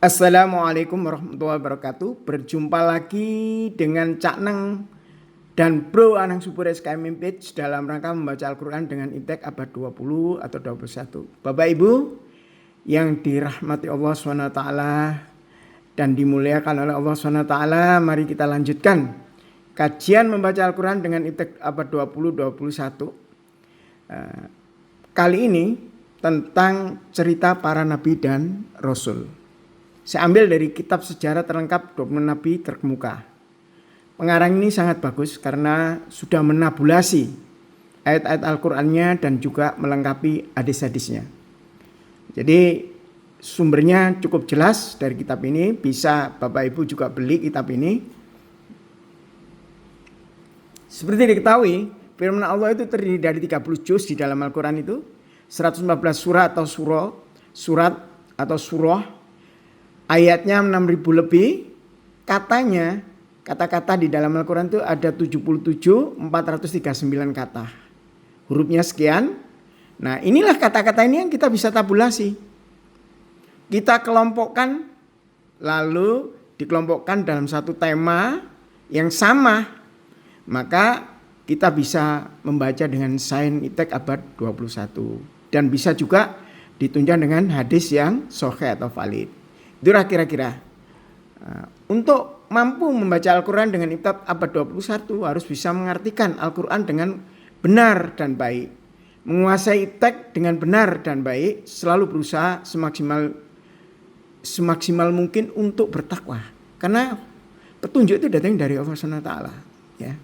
Assalamualaikum warahmatullahi wabarakatuh. Berjumpa lagi dengan Cak Neng dan Bro Anang Subur SKM Page dalam rangka membaca Al-Quran dengan Iptek abad 20 atau 21. Bapak Ibu yang dirahmati Allah SWT dan dimuliakan oleh Allah SWT, mari kita lanjutkan kajian membaca Al-Quran dengan Iptek abad 20-21. Kali ini tentang cerita para nabi dan rasul. Saya ambil dari kitab sejarah terlengkap 20 nabi terkemuka. Pengarang ini sangat bagus karena sudah menabulasi ayat-ayat Al-Qur'annya dan juga melengkapi hadis-hadisnya. Jadi sumbernya cukup jelas dari kitab ini. Bisa Bapak Ibu juga beli kitab ini. Seperti diketahui, firman Allah itu terdiri dari 30 juz di dalam Al-Quran itu. 114 surah atau surat atau surah. Ayatnya 6.000 lebih. Katanya, kata-kata di dalam Al-Quran itu ada 77.439 kata. Hurufnya sekian. Nah, inilah kata-kata ini yang kita bisa tabulasi. Kita kelompokkan, lalu dikelompokkan dalam satu tema yang sama. Maka kita bisa membaca dengan sains Iptek abad 21. Dan bisa juga ditunjang dengan hadis yang sahih atau valid. Itulah kira-kira. Untuk mampu membaca Al-Quran dengan Iptek abad 21 harus bisa mengartikan Al-Quran dengan benar dan baik. Menguasai Iptek dengan benar dan baik, selalu berusaha semaksimal mungkin untuk bertakwa. Karena petunjuk itu datang dari Allah SWT. Ya.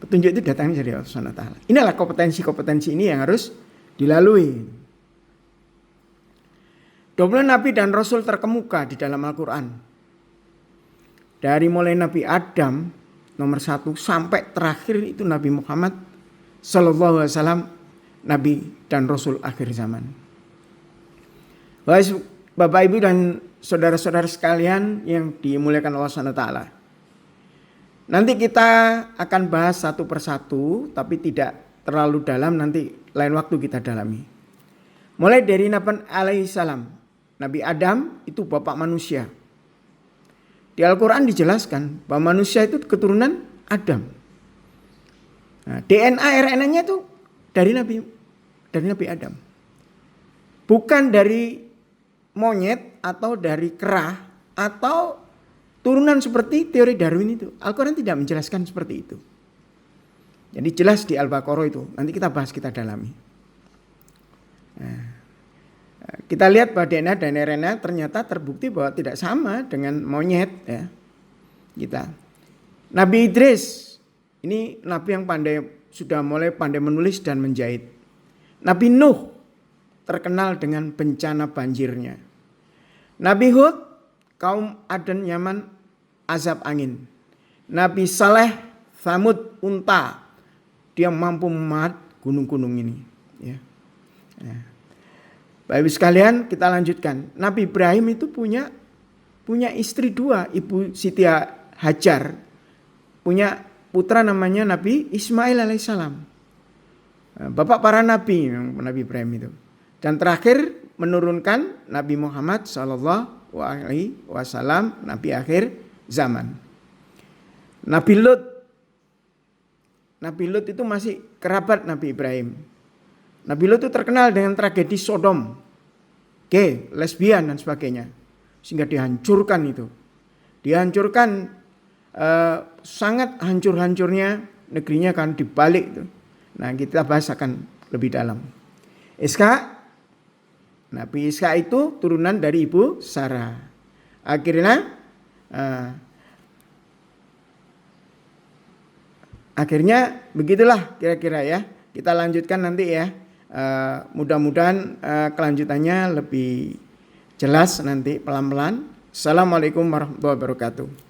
Petunjuk itu datang dari Allah SWT. Inilah kompetensi-kompetensi ini yang harus dilalui. 20 nabi dan rasul terkemuka di dalam Al-Quran. Dari mulai Nabi Adam nomor 1 sampai terakhir itu Nabi Muhammad sallallahu alaihi wasallam, nabi dan rasul akhir zaman. Bapak Ibu dan saudara-saudara sekalian yang dimuliakan Allah SWT. Nanti kita akan bahas satu persatu tapi tidak terlalu dalam, nanti lain waktu kita dalami. Mulai dari Nabi alaihissalam. Nabi Adam itu bapak manusia. Di Al-Quran dijelaskan bahwa manusia itu keturunan Adam. Nah, DNA RNA-nya itu dari Nabi Adam. Bukan dari monyet atau dari kera atau turunan seperti teori Darwin itu. Al-Quran tidak menjelaskan seperti itu. Jadi jelas di Al-Baqarah itu. Nanti kita bahas, kita dalami. Nah, kita lihat bahwa DNA dan RNA ternyata terbukti bahwa tidak sama dengan monyet. Ya. Nabi Idris, ini nabi yang sudah mulai pandai menulis dan menjahit. Nabi Nuh terkenal dengan bencana banjirnya. Nabi Hud, kaum Aden Yaman, azab angin. Nabi Saleh, Tsamud, unta. Dia mampu memahat gunung-gunung ini. Ya. Bapak Ibu sekalian, kita lanjutkan. Nabi Ibrahim itu punya istri 2, Ibu Siti Hajar. Punya putra namanya Nabi Ismail alaihissalam. Bapak para nabi, Nabi Ibrahim itu. Dan terakhir menurunkan Nabi Muhammad sallallahu alaihi wasallam, nabi akhir zaman. Nabi Lut itu masih kerabat Nabi Ibrahim. Nabi Lut itu terkenal dengan tragedi Sodom, gay, lesbian dan sebagainya. Sehingga dihancurkan itu. Dihancurkan sangat hancur-hancurnya negerinya kan dibalik itu. Nah, kita bahas akan lebih dalam. Nabi Ishak itu turunan dari Ibu Sarah. Akhirnya begitulah kira-kira ya. Kita lanjutkan nanti ya. Mudah-mudahan kelanjutannya lebih jelas nanti pelan-pelan. Assalamualaikum warahmatullahi wabarakatuh.